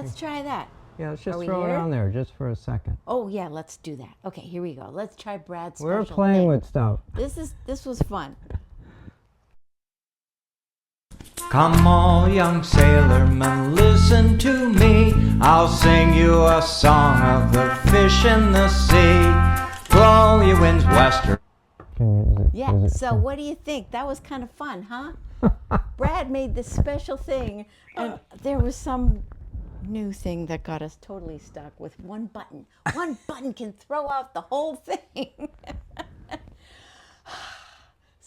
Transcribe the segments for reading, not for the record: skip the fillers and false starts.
Let's try that. Yeah, let's just we throw it here? on there just for a second. Oh yeah, let's do that. Okay, here we go. Let's try Brad's We're special playing thing. with stuff. This was fun. Come all young sailormen, listen to me. I'll sing you a song of the fish in the sea. Blow you winds western. Yeah, so what do you think? That was kind of fun, huh? Brad made this special thing, and there was some new thing that got us totally stuck with one button. One button can throw out the whole thing.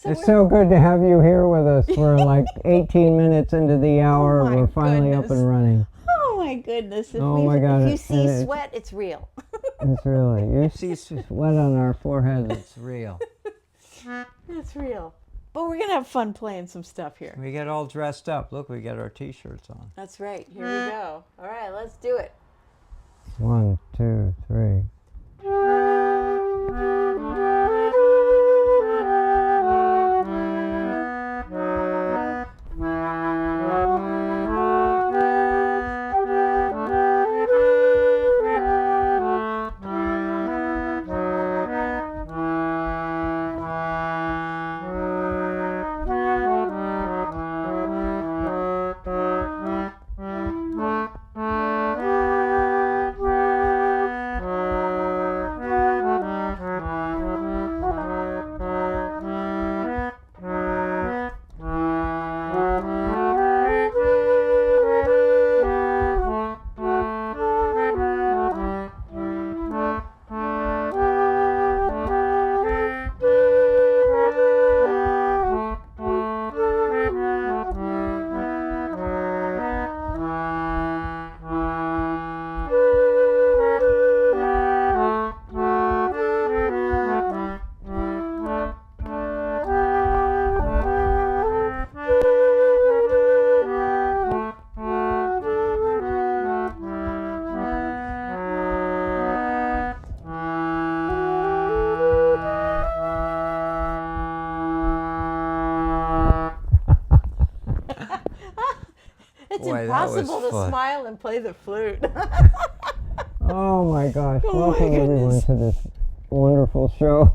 It's so good to have you here with us. We're like 18 minutes into the hour. my We're finally up goodness. and running. Oh my goodness. If, Oh my God, if you and see it's- sweat, it's real. It's really, you see sweat on our foreheads, it's real. It's real. But we're going to have fun playing some stuff here. We get all dressed up. Look, we get our t-shirts on. That's right. Here we go. All right, let's do it. 1, 2, 3. It's Boy, that was impossible to fun. smile and play the flute. Oh my gosh, Oh my welcome everyone goodness. to this wonderful show.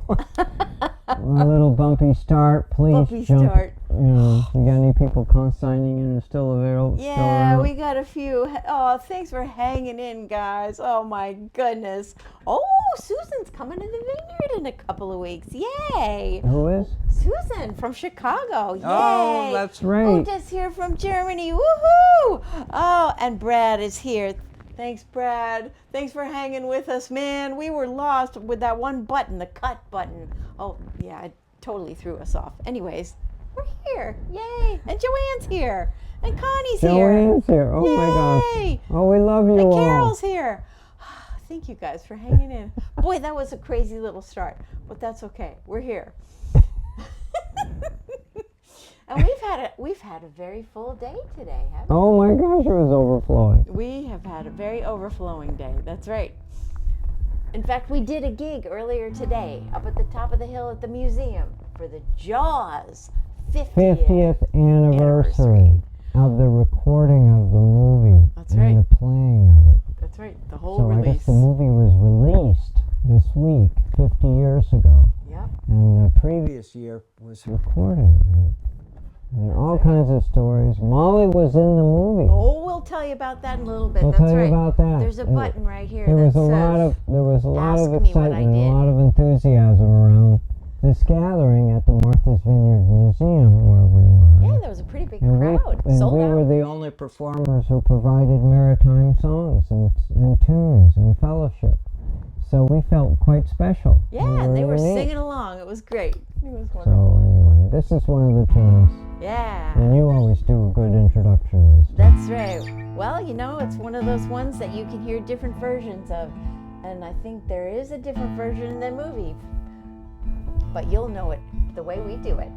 A little bumpy start, please Bumpy jump. start. We got any people signing in and still available? Yeah, we got a few. Oh, thanks for hanging in, guys. Oh my goodness. Oh, Susan's coming to the vineyard in a couple of weeks. Yay! Who is? Susan from Chicago. Yay! Oh, that's right. Uda's here from Germany. Woohoo! Oh, and Brad is here. Thanks, Brad. Thanks for hanging with us, man. We were lost with that one button, the cut button. Oh, yeah, it totally threw us off. Anyways, we're here. Yay! And Joanne's here. And Connie's here. Joanne's here. Oh my gosh. Yay! Oh, we love you And all. Carol's here. Thank you guys for hanging in. Boy, that was a crazy little start, but that's okay. We're here. And we've had a very full day today, haven't we? Oh my gosh, it was overflowing. We have had a very overflowing day. That's right. In fact, we did a gig earlier today up at the top of the hill at the museum for the Jaws 50th. 50th anniversary of the recording of the movie. That's and right. the playing of it. That's right. The whole So I release. guess the movie was released this week, 50 years ago. Yep. And the previous year was recorded. And there are all kinds of stories. Molly was in the movie. Oh, we'll tell you about that in a little bit. We'll That's tell right. you about that. There's a And button right here There that was says, there was a lot "Ask of me what I excitement, did." a lot of enthusiasm around this gathering at the Martha's Vineyard Museum where we were. yeah, there was a pretty big And crowd. we Sold were out. the only performers who provided maritime songs and tunes and fellowship. So we felt quite special. Yeah, and they were really neat. singing along. It was great. It was wonderful. So anyway, this is one of the tunes. Yeah. And you always do a good introduction of this. That's right. Well, you know, it's one of those ones that you can hear different versions of. And I think there is a different version in the movie. But you'll know it the way we do it.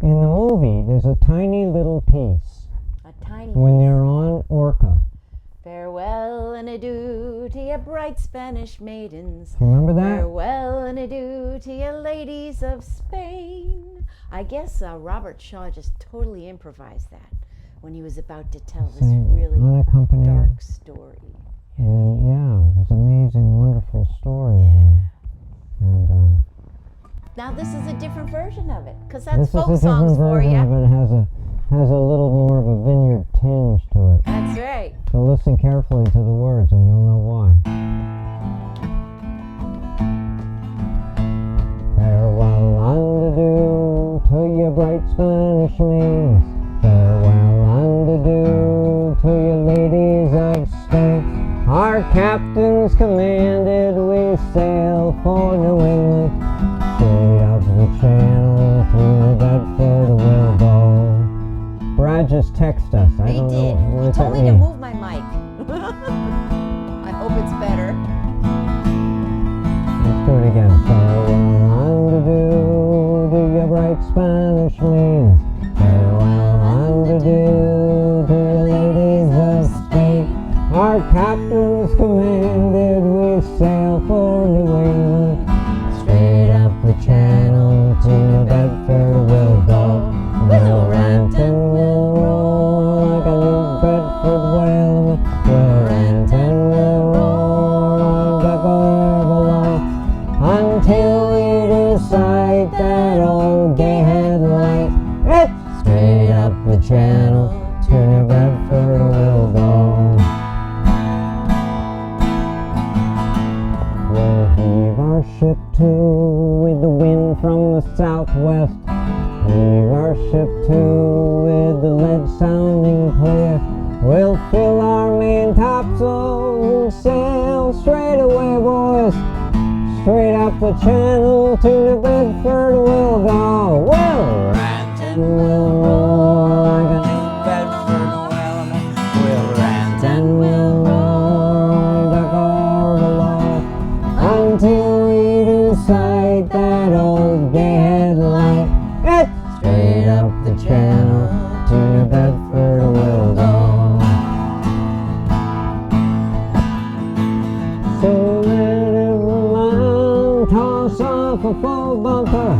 In the movie, there's a tiny little piece A tiny when they're on Orca. farewell and adieu to you bright Spanish maidens. Remember that? Farewell and adieu to you ladies of Spain. I guess Robert Shaw just totally improvised that. when he was about to tell this Sing really unaccompanied. dark story. And yeah, it was an amazing, wonderful story. And Now this is a different version of it, because that's this is a folk different songs for version you. of it. Has a little more of a vineyard tinge to it. That's right. So listen carefully to the words, and you'll know why. Farewell and adieu to your bright Spanish mains. Farewell and adieu to your ladies of Spain. Our captains commanded we sail for New England. Straight up the channel to New Bedford we'll go. Brad just texted us. I He don't did. know He what told that me to means. move my mic. I hope it's better. Let's do it again. Farewell and adieu to your bright Spanish mains. Farewell and adieu to your ladies of Spain. Our captains commanded we sail for New England. Straight up the channel to New Bedford we'll go. We'll rant and we'll roar like a New Bedford whale. We'll rant and we'll roar like a below. Until we decide that old gay headlight. It's straight up the channel to New Bedford we'll go. We'll heave our ship to with the wind from the southwest. Heave our ship to with the lead sounding clear. We'll fill our main topsails and sail straight away, boys. Straight up the channel to New Bedford we'll go. We'll rant and we'll roar like a New Bedford whale. We'll rant and we'll roar like a below. Until we decide that old gay headlight. It's straight up the channel to New Bedford we'll go. So let every man toss off a full bumper.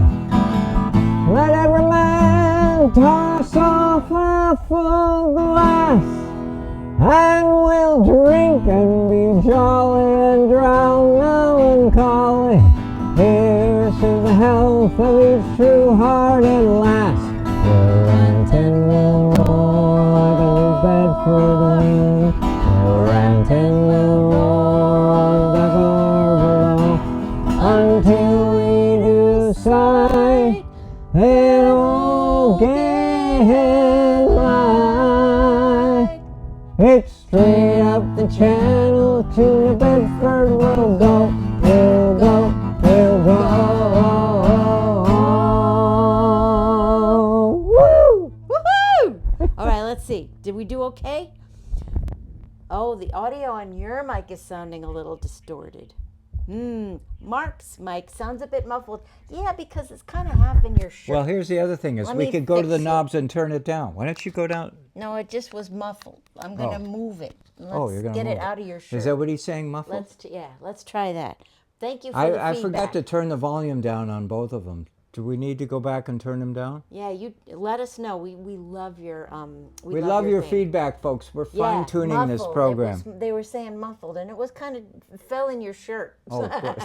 Let every man toss off a full glass. And we'll drink and be jolly and drown melancholy. Here's to the health of each true-hearted lass. We'll rant and we'll roar like a New Bedford wind. We'll rant and we'll roar like a below. Until we decide an old gay headlight. It's straight up the channel to New Bedford we'll go. We'll go. We'll go. Woo! Woohoo! All right, let's see. Did we do okay? Oh, the audio on your mic is sounding a little distorted. Mark's mic sounds a bit muffled. Yeah, because it's kind of half in your shirt. Well, here's the other thing is Let we me could go to the fix it. knobs and turn it down. Why don't you go down? No, it just was muffled. I'm going to Oh. move it. Let's Oh, you're going to get move it out of your shirt. Is that what he's saying, muffled? Let's try that. Thank you for the I feedback. forgot to turn the volume down on both of them. Do we need to go back and turn them down? Yeah, you let us know. We love your We love your thing. feedback, folks. We're Yeah, fine-tuning this muffled. program. They were saying muffled, and it was kind of fell in your shirt. Oh, good.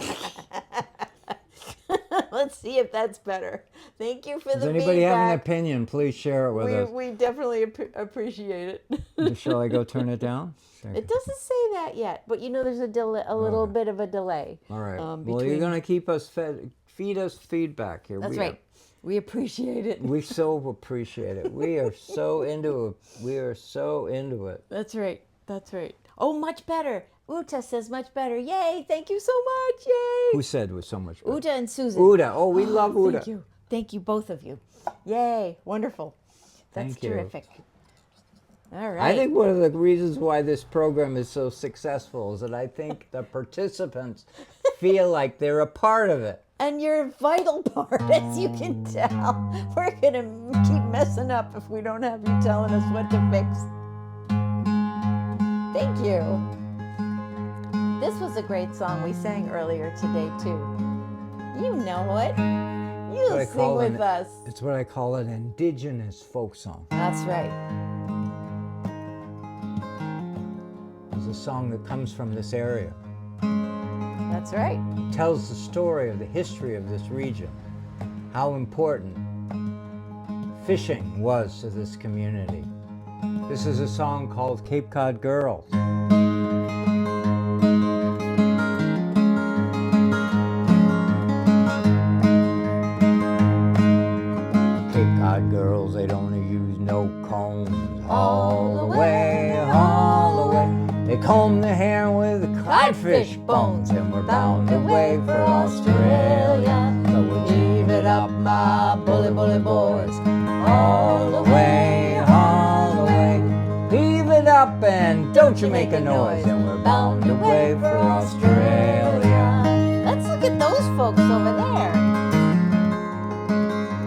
Let's see if that's better. Thank you for Does the anybody have an feedback. opinion? Please share it with us. We definitely appreciate it. Shall I go turn it down? It doesn't say that yet, but you know there's a delay, a little bit of a delay. All right. Well, between- you're going to keep us feed us feedback here. That's right. We appreciate it. We so appreciate it. We are so into it. We are so into it. That's right. That's right. Oh, much better. Uta says much better. Yay! Thank you so much. Yay! Who said was so much better? Uta and Susan. Uda. Oh, we love Uda. Thank you. Thank you, both of you. Yay! Wonderful. That's Thank you. terrific. All right. I think one of the reasons why this program is so successful is that I think the participants feel like they're a part of it. And you're a vital part, as you can tell. We're going to keep messing up if we don't have you telling us what to fix. Thank you. This was a great song we sang earlier today, too. You know it. You'll what I sing call with us. It's what I call an indigenous folk song. That's right. a song that comes from this area. That's right. It tells the story of the history of this region, how important fishing was to this community. This is a song called Cape Cod Girls. Cape Cod girls, they don't use no combs. All the way, all the way. They comb their hair with codfish bones, and we're bound away for Australia. So we'll heave it up, my bully, bully boys. All the way, all the way. Heave it up and don't you make a noise, and we're bound away for Australia. Let's look at those folks over there.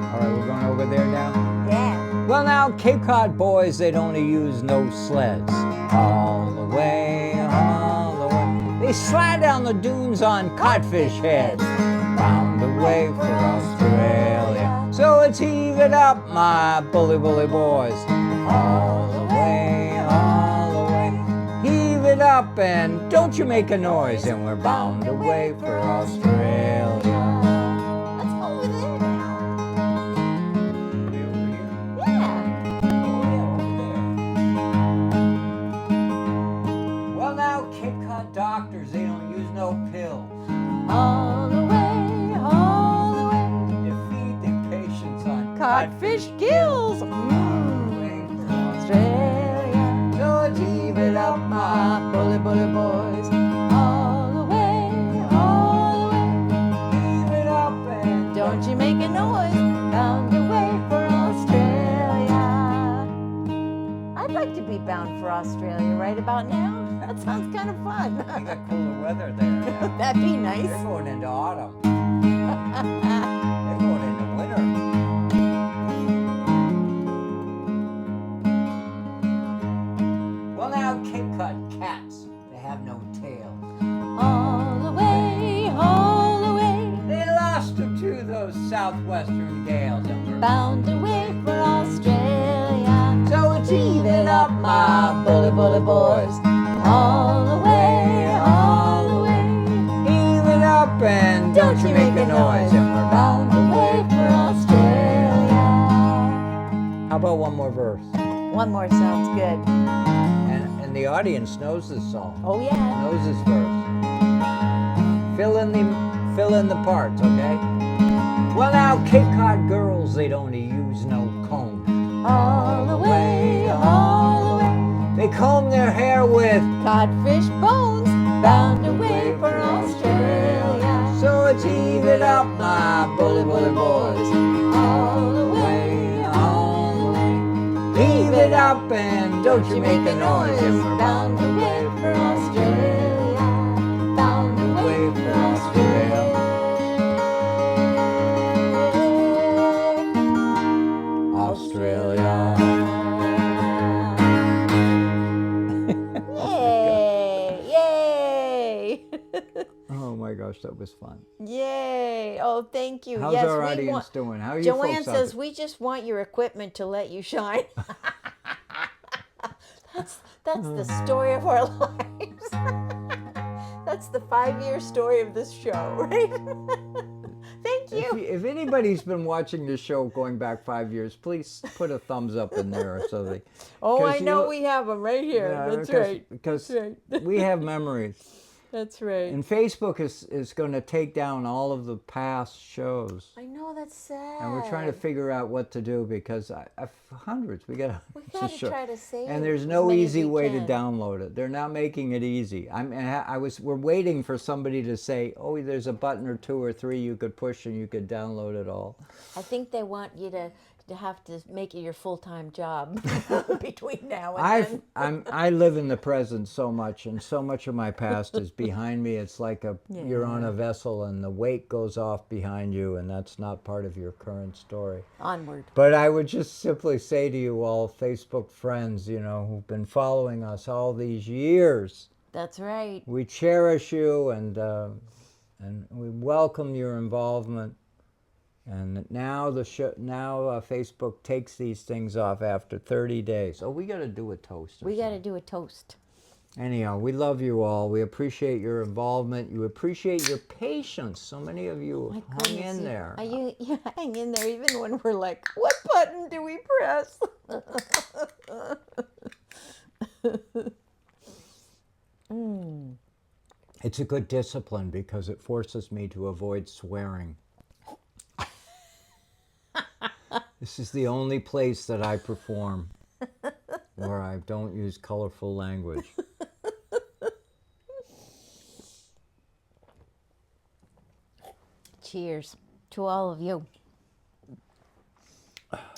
All right, we're going over there now. Yeah. Well, now, Cape Cod boys, they don't use no sleds. All the way, all the way. They slide down the dunes on codfish heads, bound away for Australia. So let's heave it up, my bully, bully boys. All the way, all the way. Heave it up and don't you make a noise, and we're bound away for Australia. Let's go over there now. Yeah. Well, now, Cape Cod doctors, they don't use no pills. All the way, all the way. They feed their patients on Codfish gills. Australia. So let's heave it up, my bully, bully boys. All the way, all the way. Heave it up and Don't you make a noise. Bound away for Australia. I'd like to be bound for Australia right about now. That sounds kind of we fun. got cooler weather there now. That'd be nice. They're going into autumn. They're going into winter. Well, now, Cape Cod cats, they have no tails. All the way, all the way. They lost them to those southwestern gales, and we're Bound away for Australia. so let's heave it up, my bully, bully boys. All the way, all the way. Heave it up and don't you make a noise, and we're bound away for Australia. How about one more verse? One more sounds good. And the audience knows this song. Oh yeah. Knows this verse. Fill in the parts, okay? Well, now, Cape Cod girls, they don't use no comb. All the way, all the way. They comb their hair with Codfish bones. Bound away for Australia. so let's heave it up, my bully, bully boys. All the way, all the way. Heave it up and don't you make a noise, and we're Bound away for Australia. Bound away for Australia. Australia. Yay! Yay! Oh my gosh, that was fun. Yay! Oh, thank you. How's yes, our we audience want. doing? How are you Joanne folks out says there? we just want your equipment to let you shine. That's the story of our lives. That's the 5-year story of this show, right? Thank you. If anybody's been watching this show going back 5 years, please put a thumbs up in there so they. Oh, I know we have them right here. That's right. Because That's right. we have memories. That's right. And Facebook is going to take down all of the past shows. I know, that's sad. And we're trying to figure out what to do because I've hundreds. We got We gotta try to save and there's as no many as easy we way to can. download it. They're not making it easy. We're waiting for somebody to say, oh, there's a button or 2 or 3 you could push and you could download it all. I think they want you to have to make it your full-time job between now and then. I live in the present so much, and so much of my past is behind me. It's like you're on a vessel and the weight goes off behind you, and that's not part of your current story. Onward. But I would just simply say to you all, Facebook friends, who've been following us all these years, That's right. we cherish you and we welcome your involvement. And now Facebook takes these things off after 30 days. Oh, we got to do a toast. We got to do a toast. Anyhow, we love you all. We appreciate your involvement. You appreciate your patience. So many of you My hung goodness, in there. You hang in there even when we're like, what button do we press? It's a good discipline because it forces me to avoid swearing. This is the only place that I perform where I don't use colorful language. Cheers to all of you.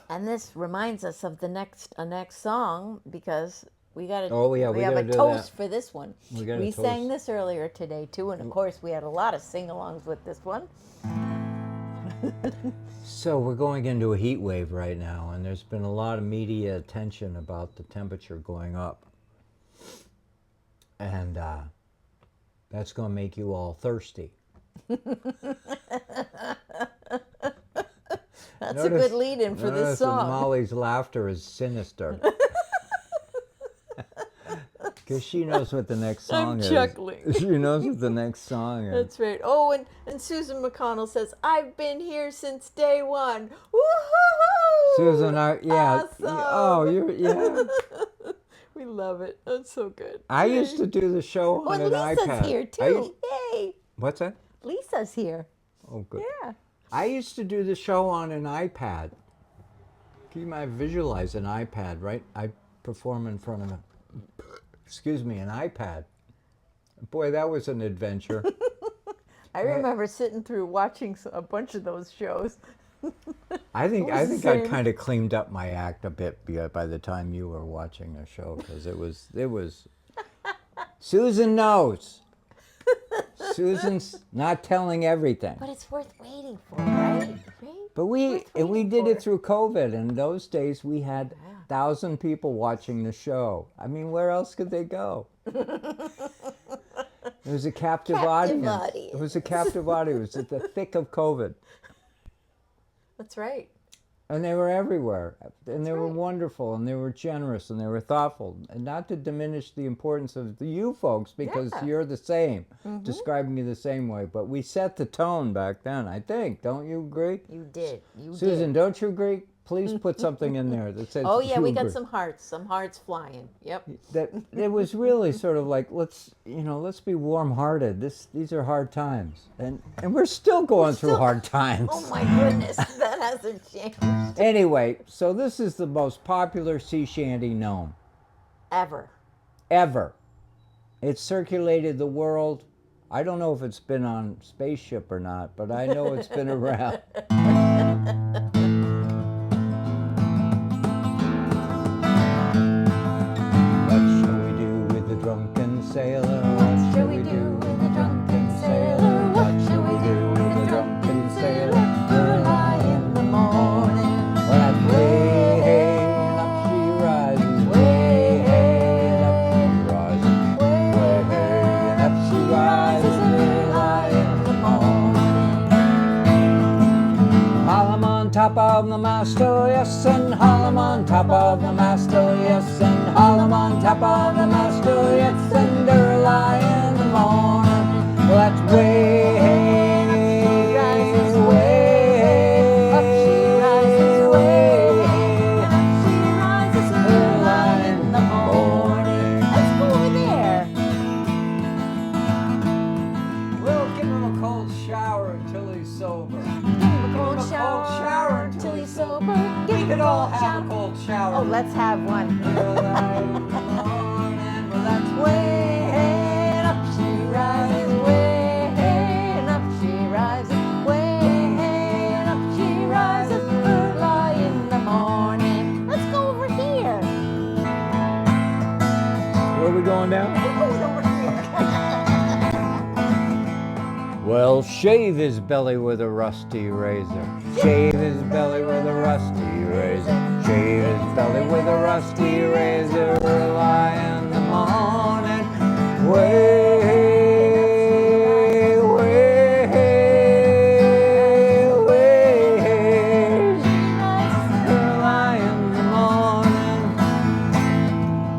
And this reminds us of the next song because we got Oh, yeah, we have gotta a do toast that. for this one. We gotta We sang toast. this earlier today too, and of course we had a lot of sing-alongs with this one. So we're going into a heat wave right now, and there's been a lot of media attention about the temperature going up. And that's going to make you all thirsty. That's a good lead-in for this Notice that song. Molly's laughter is sinister. Because she knows what the next song is. chuckling. She knows what the next song is. That's right. Oh, and Susan McConnell says, "I've been here since day one." Woohoo! Susan, yeah. Awesome. Oh, yeah. We love it. That's so good. I used to do the show Oh, on and an Lisa's iPad. here too. Yay! What's that? Lisa's here. Oh, good. Yeah. I used to do the show on an iPad. Can you might visualize an iPad, right? I perform in front of an iPad. Boy, that was an adventure. I remember sitting through watching a bunch of those shows. I think was the I same. kind of cleaned up my act a bit by the time you were watching the show because it was. Susan knows. Susan's not telling everything. But it's worth waiting for, right? But we Worth we waiting did for. it through COVID, and those days we had 1,000 people watching the show. I mean, where else could they go? It was a captive audience. audience. It was a captive audience. It was at the thick of COVID, That's right. and they were everywhere, and they were right. wonderful, and they were generous, and they were thoughtful, and not to diminish the importance of you folks because Yeah. you're the same, describing you the same way. But we set the tone back then, I think. Don't you agree? You did. You Susan, did. don't you agree? Please put something in there that says. Oh yeah, you we got agree. some hearts flying. Yep. That it was really sort of like let's be warm-hearted. These are hard times, and we're still going through hard times. Oh my goodness, that hasn't changed Anyway, so this is the most popular sea shanty known ever. ever. It's circulated the world. I don't know if it's been on spaceship or not, but I know it's been around. What shall we do with the drunken sailor? What shall we do with the drunken sailor? What shall we do with the drunken sailor? Early in the morning. Well, that's way hey, and up she rises. Way hey, and up she rises. Way hey, and up she rises. Early in the morning. Haul 'em on top of the mast, oh yes, and haul 'em on top of the mast, oh yes, and haul 'em on top of the mast, oh yes, and early in the morning. Well, that's way hey, rises, way hey, up she rises, way hey, She rises early in the morning. Let's go over there. We'll give him a cold shower until he's sober. A cold shower until he's sober. Give We him could a all cold have a shower. cold shower. Oh, let's have one. Early in the morning. Well, that's Way hey, and up she rises. Way hey, and up she rises. Way hey, and up she rises. Early in the morning. Let's go over here. Where are we going now? We're going over here. Well, shave his belly with a rusty razor. Shave his belly with a rusty razor. Shave his belly with a rusty razor. Early in the morning. Way, way, way. Early in the morning.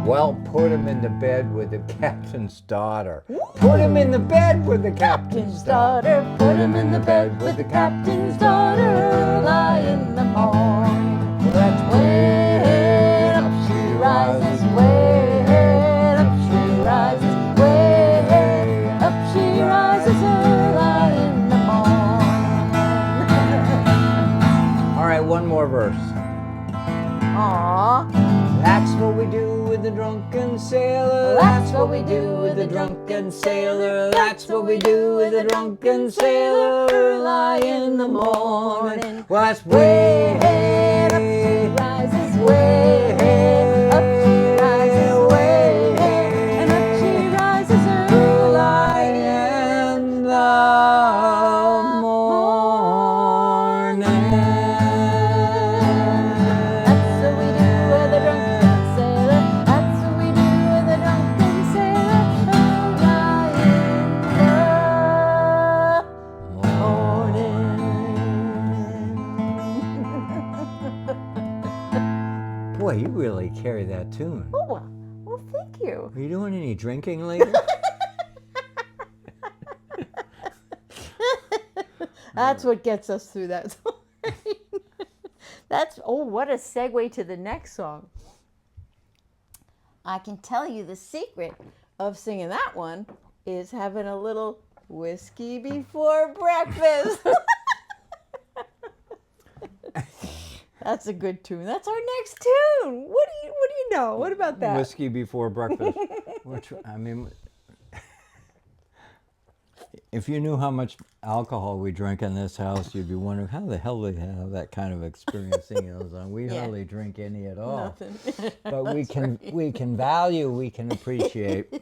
Well, put him in the bed with the captain's daughter. Put him in the bed with the captain's daughter. Put him in the bed with the captain's daughter. Early in the morning. That's Way up she rises, way up she rises, way up she rises early in the morning. All right, one more verse. Aww. That's what we do with the drunken sailor. That's what we do with the drunken sailor. That's what we do with the drunken sailor. Early in the morning. Well, that's Way way up she rises, way up she rises, way and up she rises early in the morning. That's what we do with the drunken sailor. That's what we do with the drunken sailor. Early in the morning. Boy, you really carry that tune. Oh, well, thank you. Are you doing any drinking lately? That's what gets us through that song. That's, oh, what a segue to the next song. I can tell you the secret of singing that one is having a little whiskey before breakfast. That's a good tune. That's our next tune. What do you know? What about that? Whiskey before breakfast. Which, I mean, if you knew how much alcohol we drink in this house, you'd be wondering how the hell they have that kind of experience singing those songs. We Yeah. hardly drink any at all. Nothing. But we can value, we can appreciate,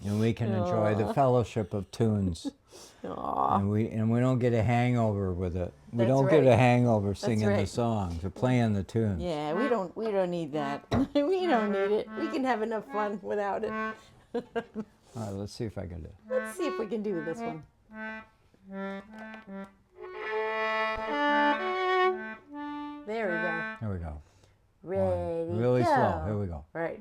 and we can enjoy the fellowship of tunes. Aw. And we don't get a hangover with it. We That's don't get right. a hangover singing the right. songs or playing the tunes. Yeah, we don't need that. We don't need it. We can have enough fun without it. All right, let's see if I can do it. Let's see if we can do this one. There we go. Here we go. Ready, Really go. slow. Here we go. Right.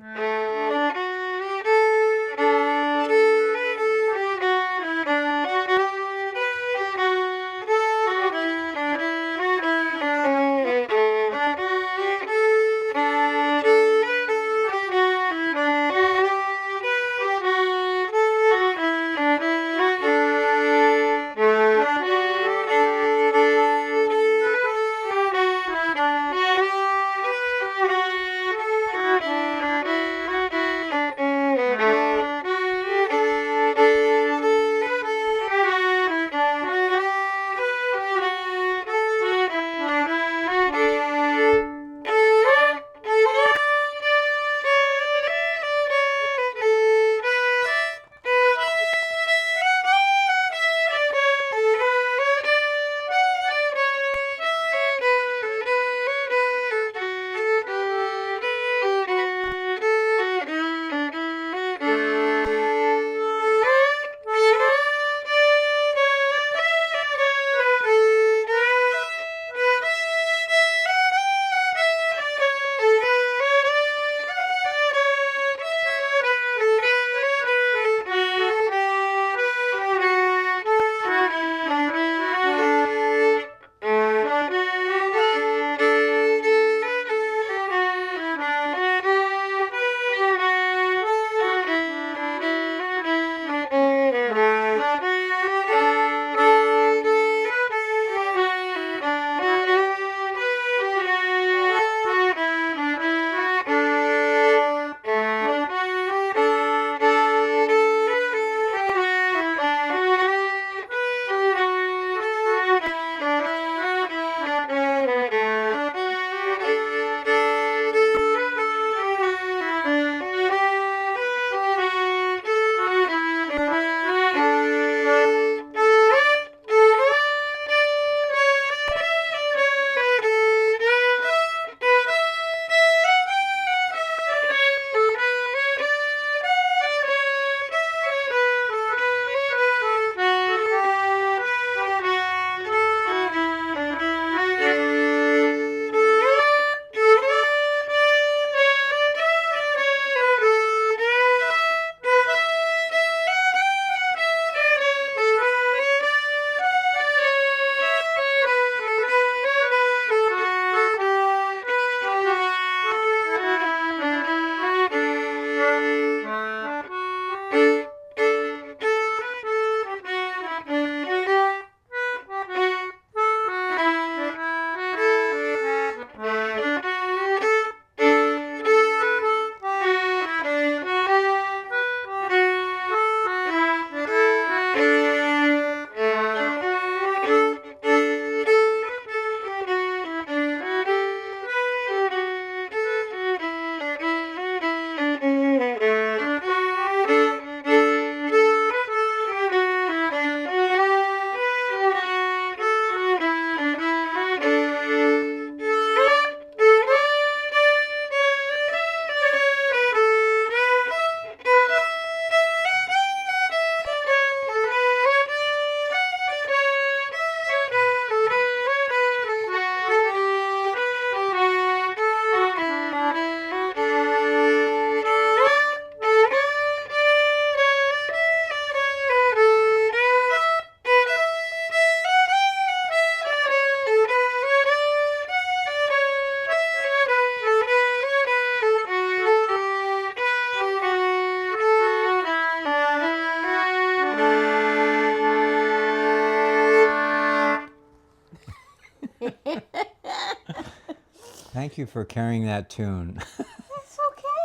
Thank you for carrying that tune. It's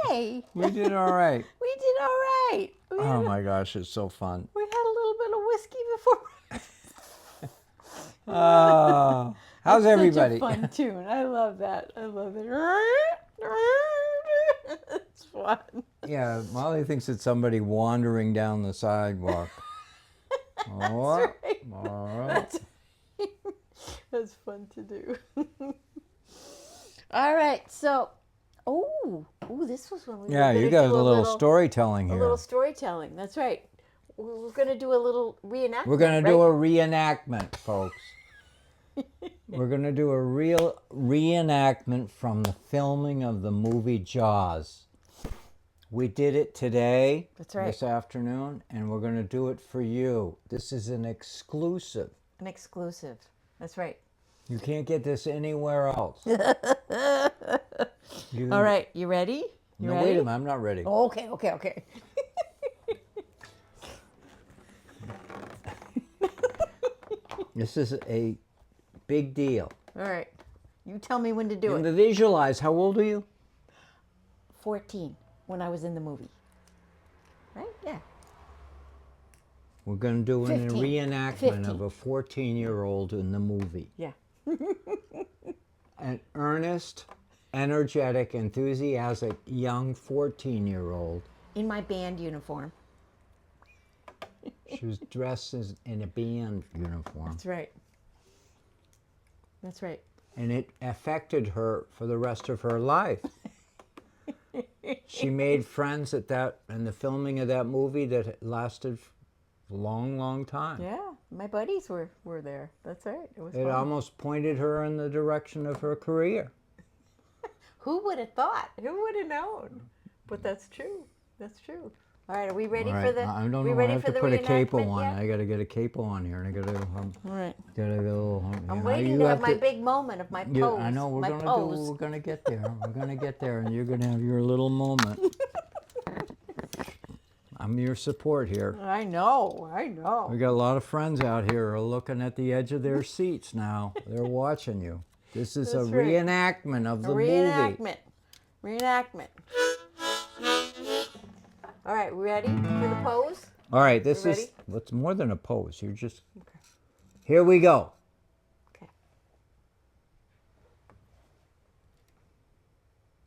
okay. We did all right. We did all right. Oh my gosh, it's so fun. We had a little bit of whiskey before. Oh, how's everybody? Such a fun tune. I love that. I love it. It's fun. Yeah, Molly thinks it's somebody wandering down the sidewalk. Oh, right. all right. That's fun to do. All right, so, this was when we were Yeah, gonna you got a do little storytelling A here. little storytelling. That's right. We're going to do a little reenactment. We're going to right? do a reenactment, folks. We're going to do a real reenactment from the filming of the movie Jaws. We did it today, That's right. this afternoon, and we're going to do it for you. This is an exclusive. An exclusive. That's right. You can't get this anywhere else. All right, you ready? You No, ready? wait a minute, I'm not ready. Oh, okay. This is a big deal. All right. You tell me when to do And it. to visualize, how old are you? 14, when I was in the movie. Right? Yeah. We're going to do a 15. reenactment of 15. a 14-year-old in the movie. Yeah. An earnest, energetic, enthusiastic young 14-year-old. In my band uniform. She was dressed in a band uniform. That's right. That's right. And it affected her for the rest of her life. She made friends in the filming of that movie that lasted a long, long time. Yeah, my buddies were there. That's right. It was It fun. almost pointed her in the direction of her career. Who would have thought? Who would have known? But that's true. That's true. All right, are we ready All for right, the? I don't we know. I ready have for to the put a capo reenactment on. yet? I got to get a capo on here, and I got to All right. go. I'm waiting to have my big moment of my pose. I know my pose. we're gonna get there. We're gonna get there, and you're gonna have your little moment. I'm your support here. I know. We got a lot of friends out here who are looking at the edge of their seats now. They're watching you. This is That's a right. reenactment of the movie. Reenactment. All right, ready for the pose? All right, this You is ready? what's more than a pose. You're just here. We go. Okay.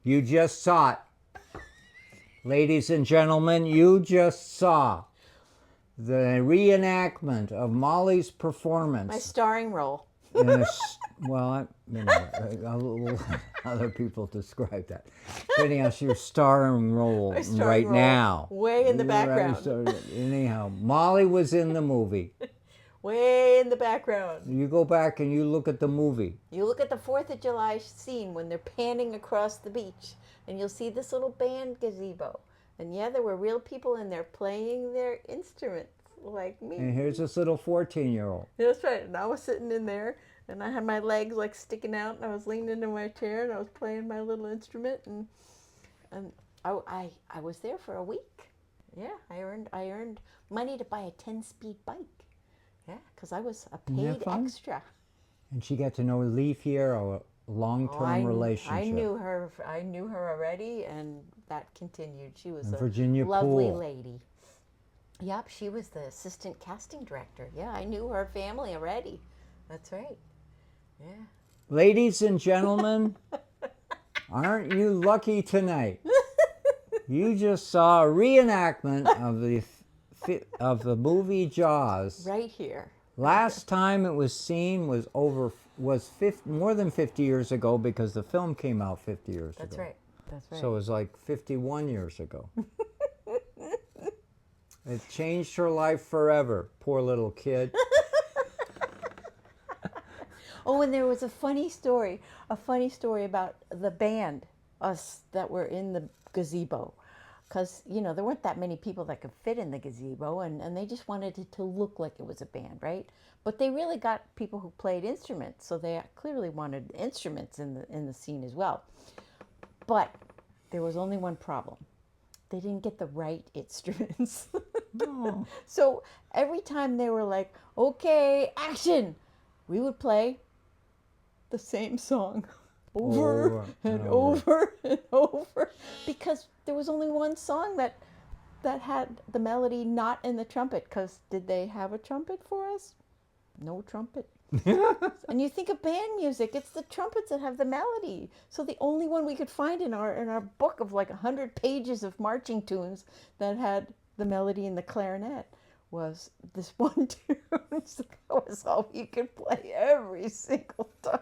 You just saw it. Ladies and gentlemen, you just saw the reenactment of Molly's My performance. starring role. In other people describe that. But anyhow, it's your starring role My starring right role, now. way in the Right, background. so anyhow, Molly was in the movie. Way in the background. You go back and you look at the movie. You look at the 4th of July scene when they're panning across the beach, and you'll see this little band gazebo. And yeah, there were real people in there playing their instruments, like me. And here's this little 14-year-old. That's right. And I was sitting in there, and I had my legs like sticking out, and I was leaning into my chair, and I was playing my little instrument, and I was there for a week. Yeah, I earned money to buy a 10-speed bike. Yeah, because I was a Isn't that paid fun? extra. And she got to know Leaf here, a long-term relationship. I knew her already, and that continued. She was And a Virginia lovely Poole. lady. Yep, she was the assistant casting director. Yeah, I knew her family already. That's right. Yeah. Ladies and gentlemen, aren't you lucky tonight? You just saw a reenactment of the movie Jaws. Right here. Last time it was seen was more than 50 years ago because the film came out 50 years That's ago. right. That's right. So it was like 51 years ago. It changed her life forever. Poor little kid. Oh, and there was a funny story about the band, us that were in the gazebo. Because, there weren't that many people that could fit in the gazebo, and they just wanted it to look like it was a band, right? But they really got people who played instruments, so they clearly wanted instruments in the scene as well. But there was only one problem. They didn't get the right instruments. Oh. So every time they were like, okay, action, we would play the same song over and over and over, because there was only one song that had the melody not in the trumpet. Because did they have a trumpet for us? No trumpet. And you think of band music, it's the trumpets that have the melody. So the only one we could find in our book of like 100 pages of marching tunes that had the melody in the clarinet was this one tune. So that was all you could play every single time.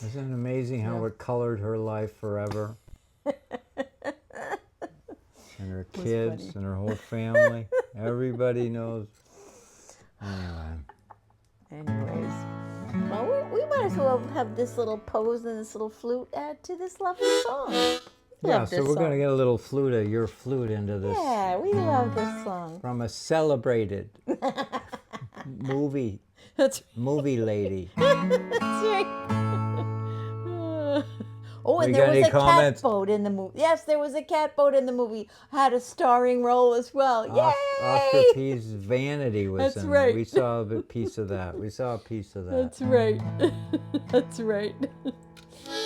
Isn't it amazing how it colored her life forever? And her kids funny. and her whole family. Everybody knows. Anyway. Anyways, well, we might as well have this little pose and this little flute add to this lovely song. Yeah, Love so this we're going to song. get a little flute of your flute into this. Yeah, we love this song. From a celebrated movie That's lady. That's right. Oh, and We there got was any a comments? catboat in the movie. Yes, there was a catboat in the movie. Had a starring role as well. Yay! Oscar P's Vanity was That's in right. it. We saw a piece of that. We saw a piece of that. That's right. That's right.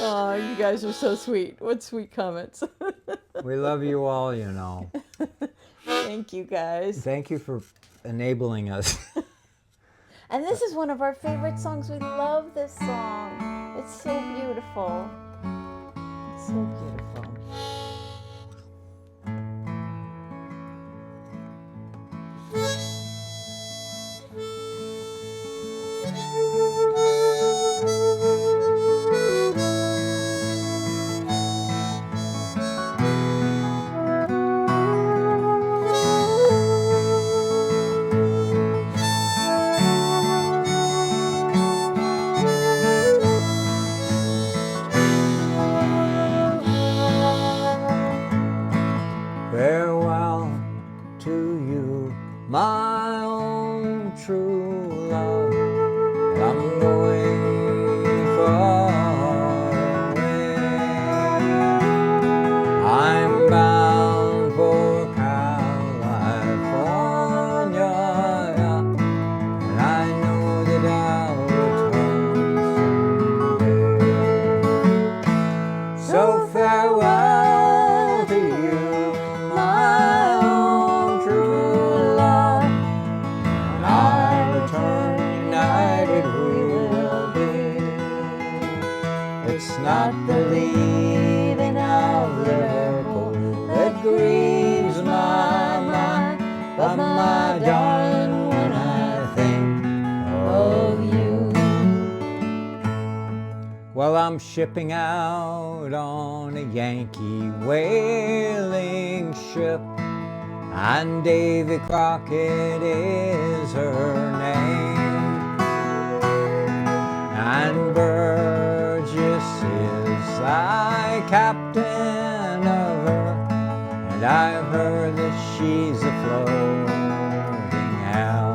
Oh, you guys are so sweet. What sweet comments. We love you all, you know. Thank you, guys. Thank you for enabling us. And this is one of our favorite songs. We love this song. It's so beautiful. It's so beautiful. Farewell to you, my own true love. I'm going far away. I'm bound for California, and I know that I'll return someday. So farewell to you, my own true love. When I return, united we will be. It's not the leaving of Liverpool that grieves my mind, but my darling, when I think of you. Well, I'm shipping out on a Yankee whaling ship, and Davy Crockett is her name, and Burgess is the captain of her, and I've heard that she's a floating hell.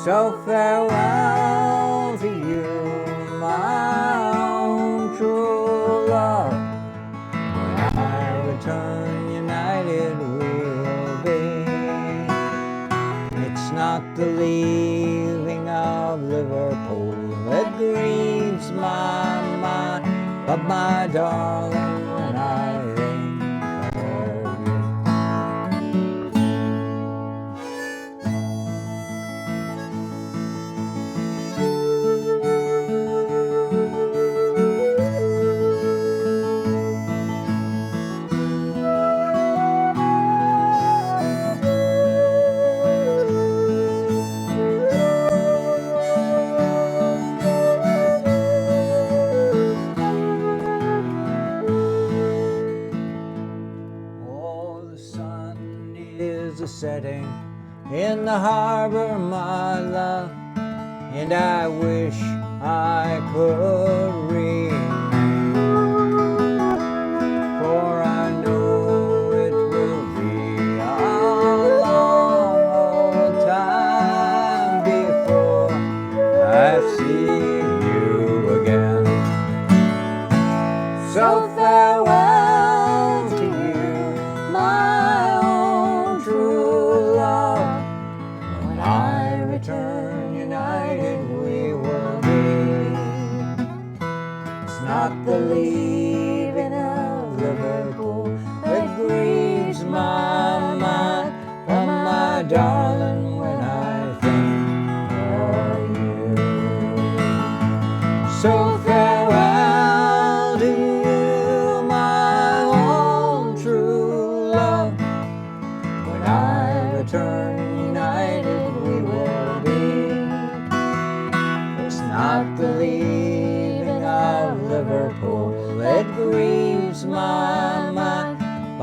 So farewell to you, my own true love. When I return, united we'll be. It's not the leaving of Liverpool that grieves my mind, but my darling, when I think of you. Oh, the sun is a-setting in the harbor, my love, and I wish I could remain, for I know it will be a long old time before I see you again. So farewell to you, my own true love. When I return, united we will be.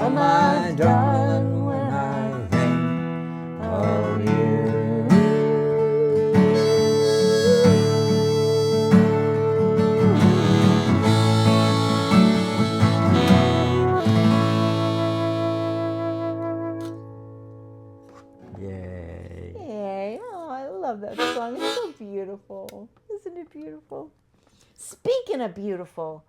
am I done when I think of you? Yay. Yay. Oh, I love that song. It's so beautiful. Isn't it beautiful? Speaking of beautiful,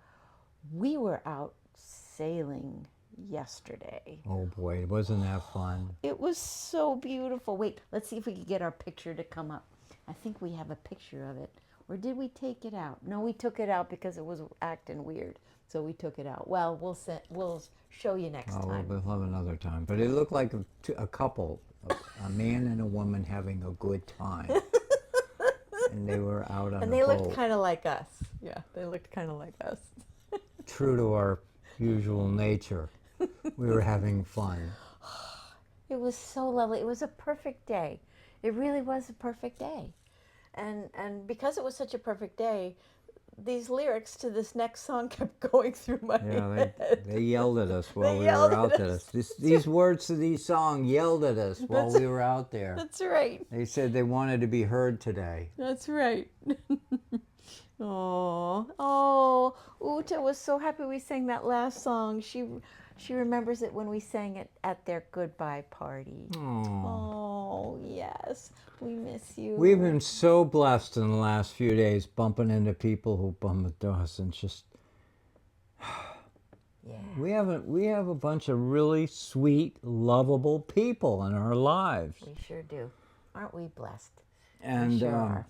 we were out sailing yesterday. Oh boy, wasn't that fun? It was so beautiful. Wait, let's see if we can get our picture to come up. I think we have a picture of it. Or did we take it out? No, we took it out because it was acting weird. So we took it out. Well, we'll show you next Oh, time. we'll have another time. But it looked like a couple, a man and a woman having a good time. And they were out on And the they boat. looked kind of like us. Yeah, they looked kind of like us. True to our usual nature. We were having fun. It was so lovely. It was a perfect day. It really was a perfect day. And because it was such a perfect day, these lyrics to this next song kept going through my Yeah, head. they yelled at us while They we yelled were out at there. us. These words to these songs yelled at us while we were out there. That's right. They said they wanted to be heard today. That's right. Oh, Uta was so happy we sang that last song. She remembers it when we sang it at their goodbye party. Oh, yes. We miss you. We've been so blessed in the last few days bumping into people who bump into us and just Yeah. we have a bunch of really sweet, lovable people in our lives. We sure do. Aren't we blessed? And We sure are.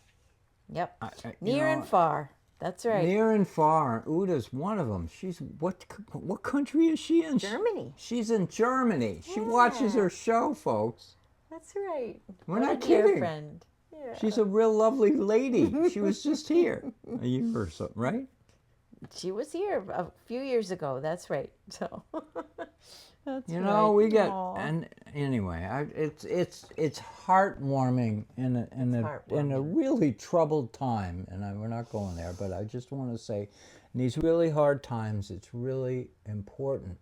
Yep. you Near know, and far. That's right. near and far. Uda's one of them. She's what country is she in? Germany. She's in Germany. She watches Yeah. her show, folks. That's right. We're What not a dear kidding. friend. Yeah. She's a real lovely lady. She was just here a year or so, right? She was here a few years ago. That's right. So that's You know, right. we get Aw. and anyway, it's heartwarming in a really troubled time, and we're not going there, but I just want to say, in these really hard times, it's really important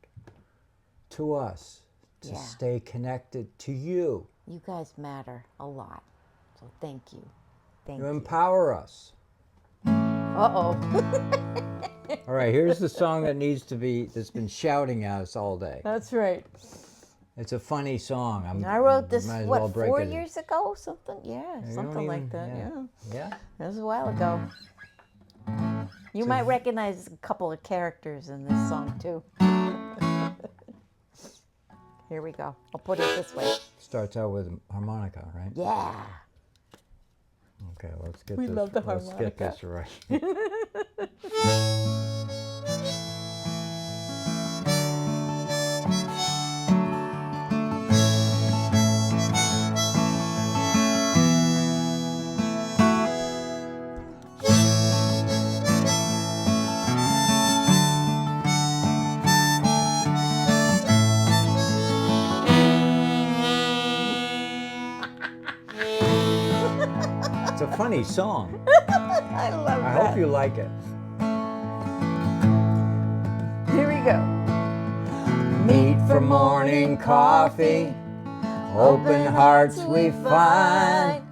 to us to Yeah. stay connected to you. You guys matter a lot. So thank you. Thank You you. empower us. Uh-oh. All right, here's the song that's been shouting at us all day. That's right. It's a funny song. I wrote this, might as what, well break 4 it. years ago? Something? Yeah, You something don't like even- that. Yeah. Yeah. That was a while ago. You might recognize a couple of characters in this song, too. Here we go. I'll put it this way. Starts out with harmonica, right? Yeah. Okay, let's get We this. love the let's get harmonica. this right. It's a funny song. I love I that. hope you like it. Here we go. Meet for morning coffee. Open hearts we find.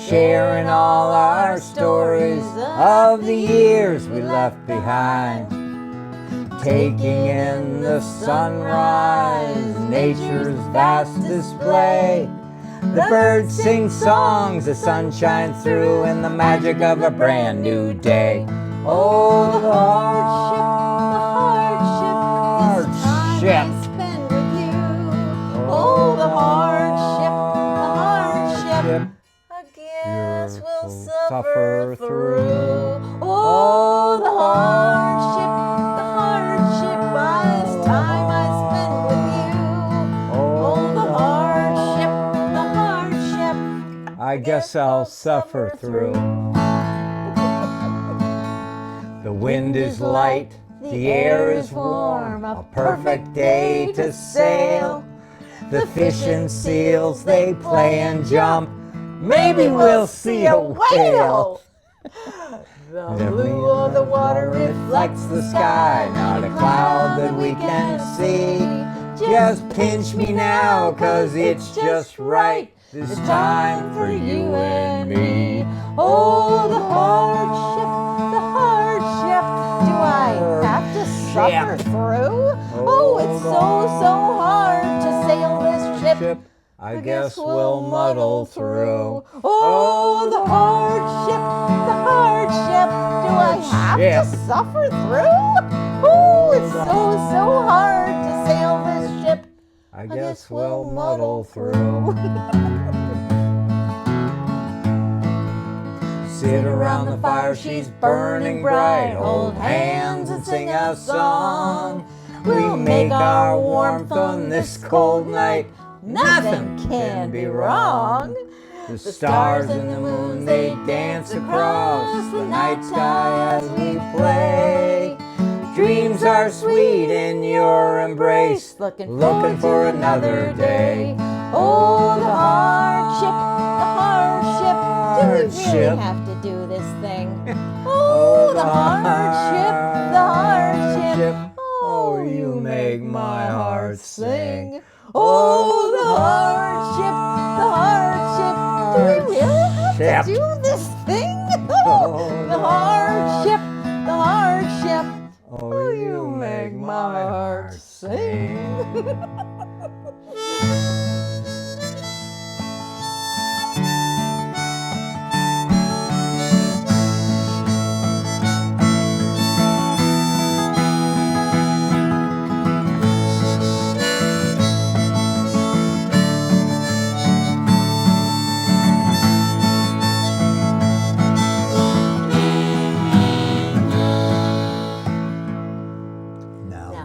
Sharing all our stories of the years we left behind. Taking in the sunrise, nature's vast display. The birds sing songs, the sun shines through, and the magic of a brand new day. Oh, the hardship, Spend with you. Oh, the hardship. I guess we'll suffer through. Oh, the hardship. By this time I spend with you. Oh, the hardship. I guess I'll suffer through. The wind is light, the air is warm, a perfect day to sail. The fish and seals, they play and jump. Maybe we'll see a whale. The blue of the water reflects the sky, not a cloud that we can see. Just pinch me now, 'cause it's just right. This time for you and me. Oh, the hardship, the hardship. Do I have to suffer through? Oh, it's so hard to sail this ship. I guess we'll muddle through. Oh, the hardship, the hardship. Do I have to suffer through? Oh, it's so hard to sail this ship. I guess we'll muddle through. Sit around the fire, she's burning bright. Hold hands and sing a song. We make our warmth on this cold night. Nothing can be wrong. The stars and the moon, they dance across the night sky as we play. Dreams are sweet in your embrace, Looking for another day. Oh, the hardship, the hardship. Do we really Hardship. have to do this thing? Oh, the hardship, the hardship. Oh, you make my heart sing. Oh, the hardship, the hardship. Do we really have to do this thing? Oh, the hardship, the hardship. Oh, you make my heart sing.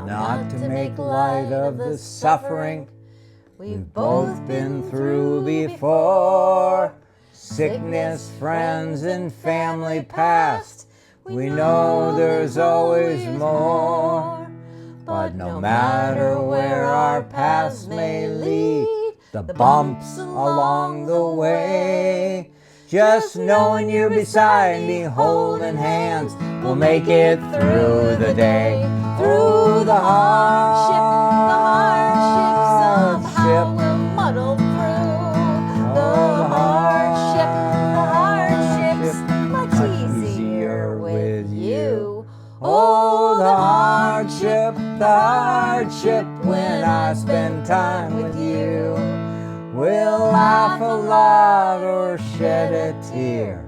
Not to make light of the suffering we've both been through before. Sickness, friends, and family past. We know there's always more. But no matter where our paths may lead, the bumps along the way, just knowing you're beside me, holding hands, we'll make it through the day. Through the hardship, somehow we'll muddle through. The hardship's much easier with you. Oh, the hardship, when I spend time with you. We'll laugh a lot or shed a tear.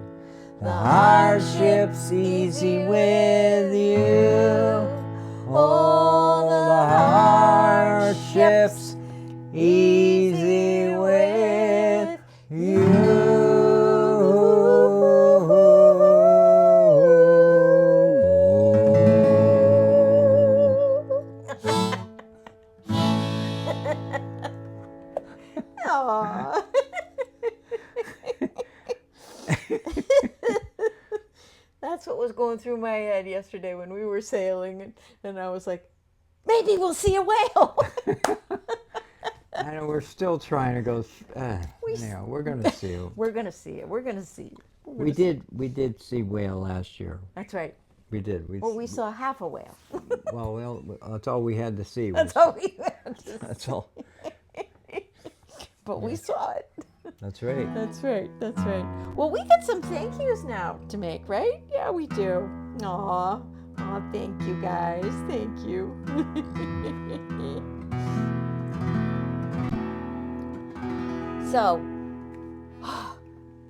The hardship's easy with you. Oh, the hardship's easy with Aw. That's what was going through my head yesterday when we were sailing, and I was like, maybe we'll see a whale. I know we're still trying to go. We're gonna see. We're gonna see it. We're gonna see. We did see whale last year. That's right. We did. Well, we saw half a whale. Well, that's all we had to see. That's all we had to see. That's all. But we saw it. That's right. That's right. That's right. Well, we got some thank yous now to make, right? Yeah, we do. Aw. Aw, thank you guys. Thank you. So,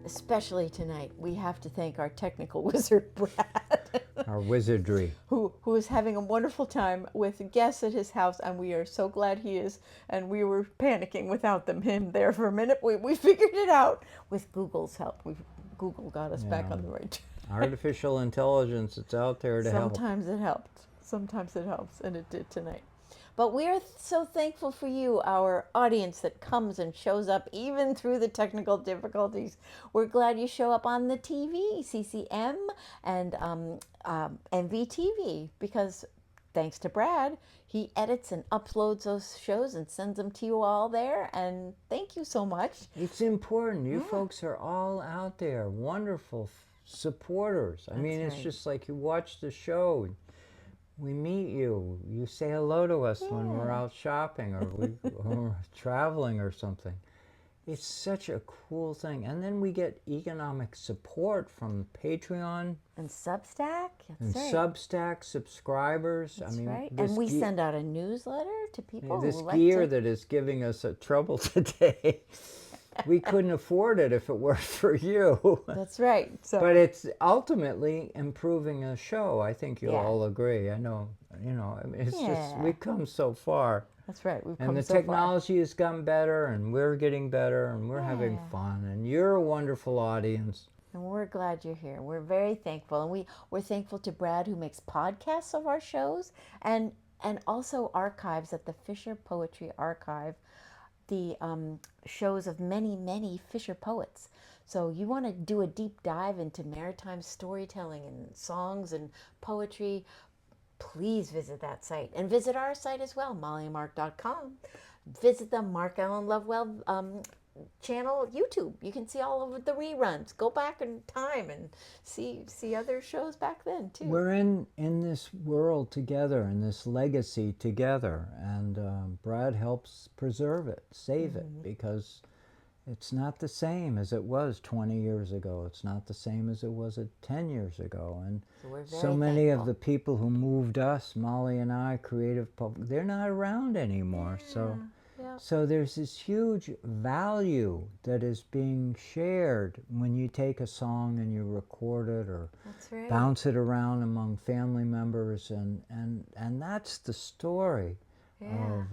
especially tonight, we have to thank our technical wizard, Brad. Our wizardry. who is having a wonderful time with guests at his house, and we are so glad he is. And we were panicking without him there for a minute. We figured it out with Google's help. Google got us back on the right track. Artificial intelligence, it's out there to help. Sometimes it helped. Sometimes it helps, and it did tonight. But we are so thankful for you, our audience that comes and shows up even through the technical difficulties. We're glad you show up on the TV, CCM, and MVTV, because thanks to Brad, he edits and uploads those shows and sends them to you all there. And thank you so much. It's important. You folks are all out there, wonderful supporters. I mean, it's right. just like you watch the show. we meet you. You say hello to us when we're out shopping or or traveling or something. It's such a cool thing. And then we get economic support from Patreon And Substack. and That's right. Substack subscribers. That's I mean, right. this And we ge- send out a newsletter to people this who like gear to. that is giving us a trouble today. We couldn't afford it if it weren't for you. That's right. So But it's ultimately improving a show. I think you'll Yeah. all agree. I know, I mean, it's just, Yeah. we've come so far. that's right. We've And come the so far. technology has gotten better, and we're getting better, and we're having Yeah. fun, and you're a wonderful audience. And we're glad you're here. We're very thankful, and we're thankful to Brad who makes podcasts of our shows, and also archives at the Fisher Poetry Archive, the shows of many Fisher poets. So you want to do a deep dive into maritime storytelling and songs and poetry, please visit that site and visit our site as well, mollyandmark.com. Visit the Mark Allen Lovewell channel, YouTube. You can see all of the reruns. Go back in time and see other shows back then too. We're in this world together, in this legacy together, and Brad helps preserve it, save it, because it's not the same as it was 20 years ago. It's not the same as it was 10 years ago. And So we're very so many of thankful. the people who moved us, Molly and I, creative public, they're not around anymore. Yeah. So there's this huge value that is being shared when you take a song and you record it or That's right. bounce it around among family members, and that's the story Yeah.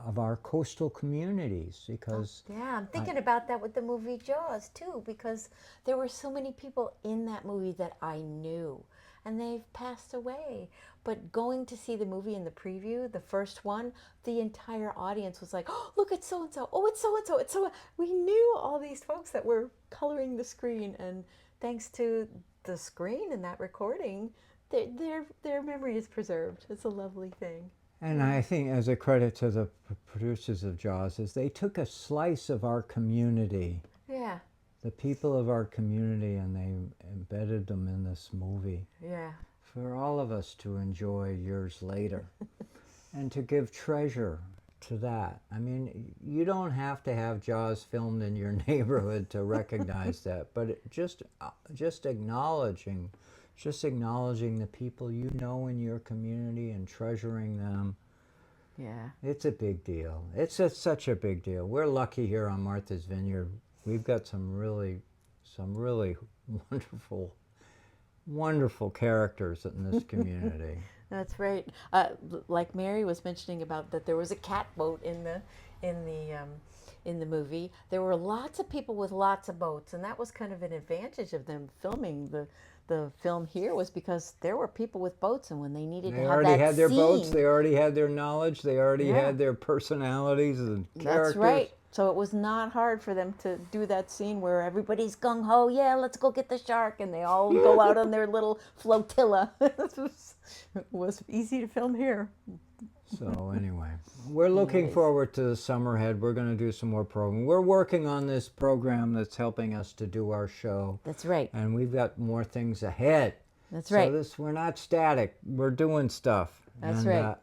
of our coastal communities, because Yeah, I'm thinking about that with the movie Jaws too, because there were so many people in that movie that I knew, and they've passed away. But going to see the movie in the preview, the first one, the entire audience was like, "Oh, look, it's so and so. Oh, it's so and so. It's so." We knew all these folks that were coloring the screen, and thanks to the screen and that recording, their memory is preserved. It's a lovely thing. And I think, as a credit to the producers of Jaws, is they took a slice of our community, Yeah, the people of our community, and they embedded them in this movie yeah. for all of us to enjoy years later and to give treasure to that. I mean, you don't have to have Jaws filmed in your neighborhood to recognize that, but just acknowledging the people you know in your community and treasuring them, Yeah. it's a big deal. It's such a big deal. We're lucky here on Martha's Vineyard. We've got some really wonderful characters in this community. That's right. Like Mary was mentioning about that there was a cat boat in the movie. There were lots of people with lots of boats, and that was kind of an advantage of them filming the film here, was because there were people with boats, and when they needed They to have already that had their boats, scene- they already had their knowledge, they already Yeah. had their personalities and characters. That's right. So it was not hard for them to do that scene where everybody's gung ho, yeah, let's go get the shark, and they all go out on their little flotilla. It was easy to film here. So anyway, we're looking Anyways. forward to the summer ahead. We're going to do some more programming. We're working on this program that's helping us to do our show, That's right. and we've got more things ahead. That's So right. we're not static. We're doing stuff. That's and, right.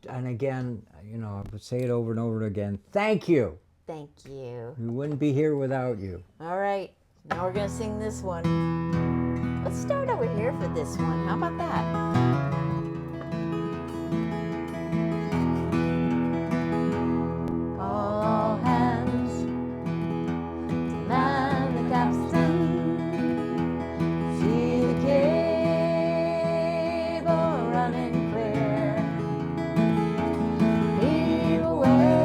And again, I would say it over and over again. Thank you. Thank you. We wouldn't be here without you. All right, now we're gonna sing this one. Let's start over here for this one. How about that? All hands to man the capstan. See the cable running clear. Heave away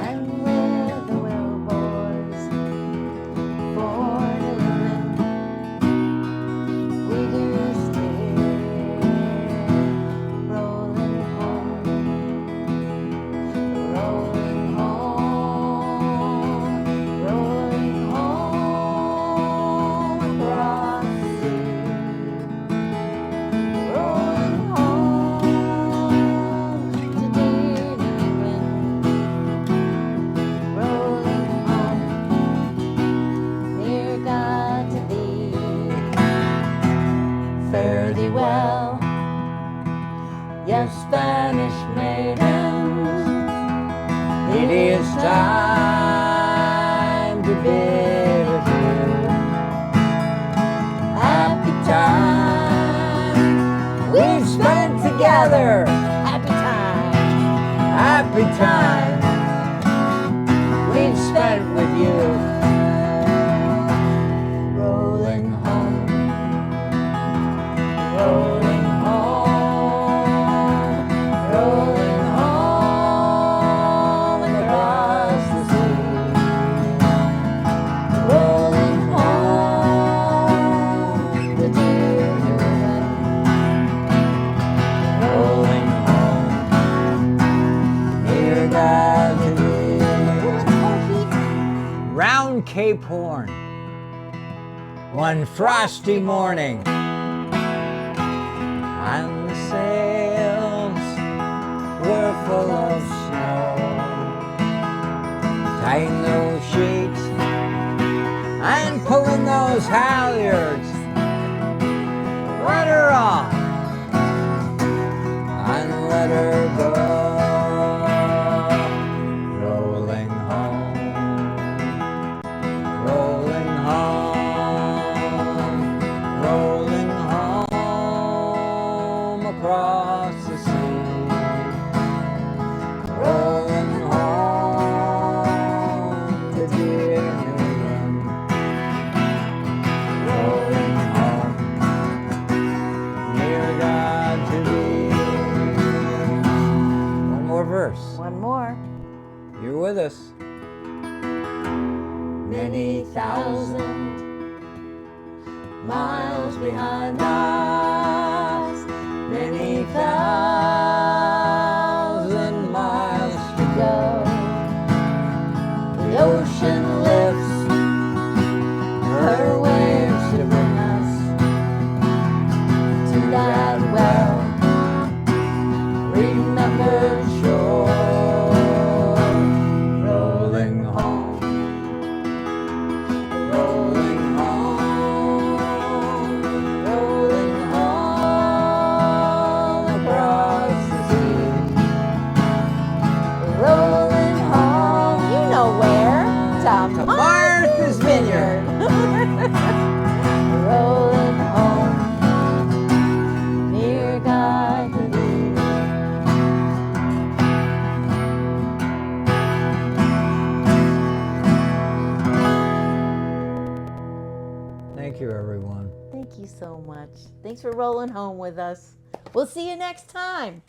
and with the whale boys for the women we do steer. It is time to bid adieu. Happy time we've spent together. Happy time. Happy time we've spent with you. Rolling home, rolling home, rolling home across the sea. Rolling home, the dear New England. Rolling home, near Galilee. Round Cape Horn, one frosty morning, and the sails were full of snow. Tying those sheets and pulling those halyards, let her off and let her go. Rolling home, rolling home, rolling home across the sea. Rolling home to dear New England. Rolling home, near God to thee. One more verse. One more. You're with us. Many thousand miles behind us, many thousand miles to go. The ocean lifts her waves to bring us to that well remembered shore. Rolling home, rolling home, rolling home across the sea. Rolling home, You know where? To to Martha's Vineyard. Rolling home, near God to thee. Thank you, everyone. Thank you so much. Thanks for rolling home with us. We'll see you next time.